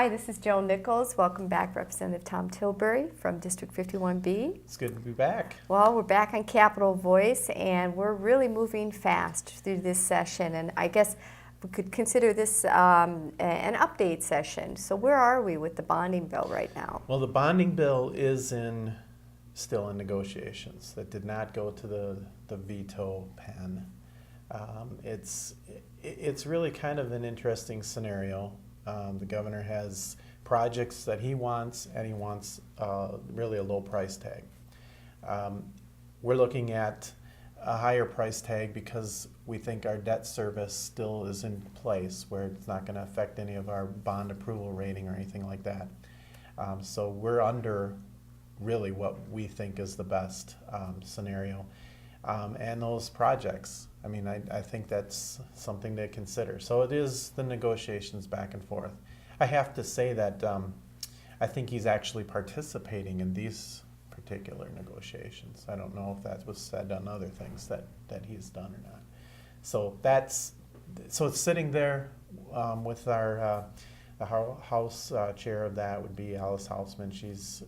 Hi, this is Joan Nichols. Welcome back, Representative Tom Tillberry from District 51B. It's good to be back. Well, we're back on Capitol Voice, and we're really moving fast through this session, and I guess we could consider this an update session. So where are we with the bonding bill right now? Well, the bonding bill is still in negotiations. That did not go to the veto pen. It's really kind of an interesting scenario. The governor has projects that he wants, and he wants really a low price tag. We're looking at a higher price tag because we think our debt service still is in place where it's not going to affect any of our bond approval rating or anything like that. So we're under really what we think is the best scenario. And those projects, I mean, I think that's something to consider. So it is the negotiations back and forth. I have to say that I think he's actually participating in these particular negotiations. I don't know if that was said on other things that he's done or not. So it's sitting there with our the House chair of that would be Alice Hausman. She's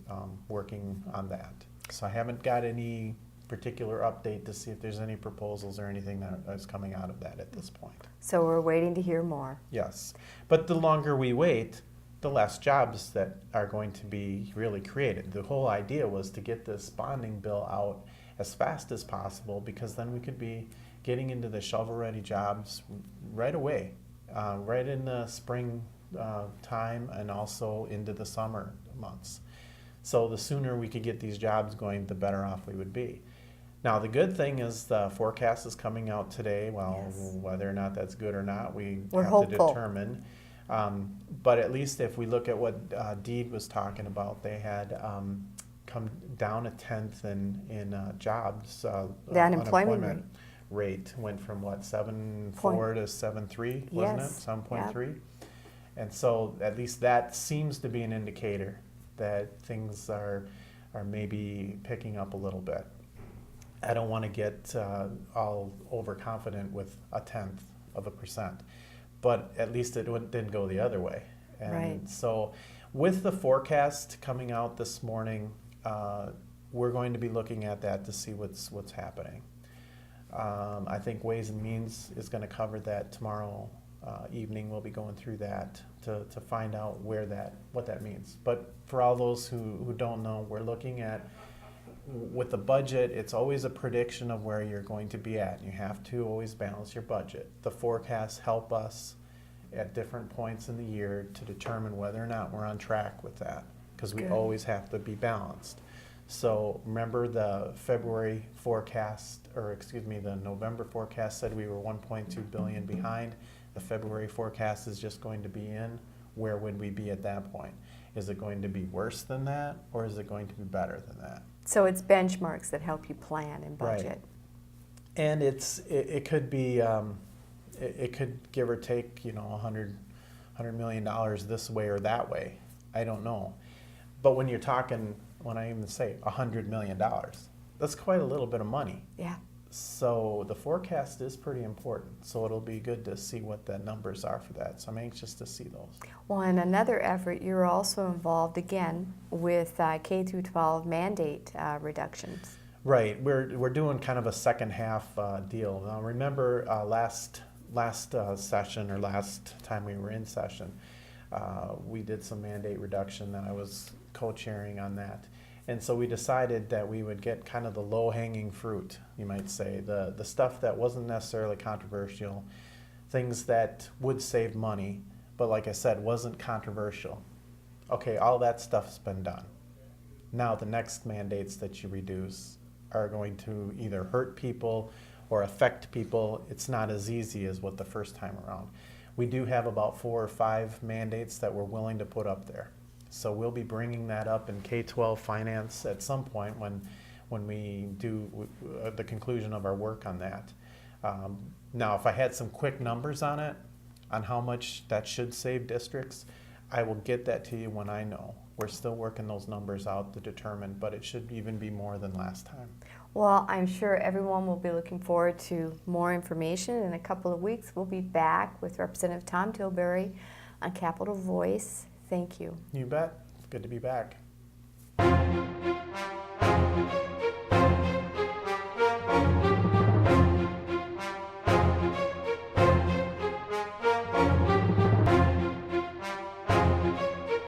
working on that. So I haven't got any particular update to see if there's any proposals or anything that is coming out of that at this point. So we're waiting to hear more. Yes, but the longer we wait, the less jobs that are going to be really created. The whole idea was to get this bonding bill out as fast as possible, because then we could be getting into the shovel-ready jobs right away, right in the spring time and also into the summer months. So the sooner we could get these jobs going, the better off we would be. Now, the good thing is the forecast is coming out today. Well, yes. Whether or not that's good or not, we're have hopeful to determine. But at least if we look at what Deed was talking about, they had come down 1/10 in jobs. The unemployment rate went from what, 7.4 to 7.3, wasn't yes. it? 7.3. Yep. And so at least that seems to be an indicator that things are maybe picking up a little bit. I don't want to get all overconfident with 0.1%, but at least it didn't go the other way. And right. So with the forecast coming out this morning, we're going to be looking at that to see what's happening. I think Ways and Means is going to cover that tomorrow evening. We'll be going through that to find out what that means. But for all those who don't know, we're looking at, with the budget, it's always a prediction of where you're going to be at. You have to always balance your budget. The forecasts help us at different points in the year to determine whether or not we're on track with that, because we always have to be balanced. So remember, the February forecast, the November forecast said we were 1.2 billion behind. The February forecast is just going to be in. Where would we be at that point? Is it going to be worse than that, or is it going to be better than that? So it's benchmarks that help you plan and budget. Right. And it could be, it could give or take, $100 million this way or that way. I don't know. But when you're talking, when I even say $100 million, that's quite a little bit of money. Yeah. So the forecast is pretty important. So it'll be good to see what the numbers are for that. So I'm anxious to see those. Well, in another effort, you're also involved again with K through 12 mandate reductions. Right. We're doing kind of a second half deal. Now remember last session, or last time we were in session, we did some mandate reduction that I was co-chairing on that. And so we decided that we would get kind of the low-hanging fruit, you might say, the stuff that wasn't necessarily controversial, things that would save money, but like I said, wasn't controversial. Okay, all that stuff's been done. Now the next mandates that you reduce are going to either hurt people or affect people. It's not as easy as what the first time around. We do have about 4 or 5 mandates that we're willing to put up there. So we'll be bringing that up in K-12 finance at some point when we do the conclusion of our work on that. Now, if I had some quick numbers on it, on how much that should save districts, I will get that to you when I know. We're still working those numbers out to determine, but it should even be more than last time. Well, I'm sure everyone will be looking forward to more information. In a couple of weeks, we'll be back with Representative Tom Tillberry on Capitol Voice. Thank you. You bet. It's good to be back.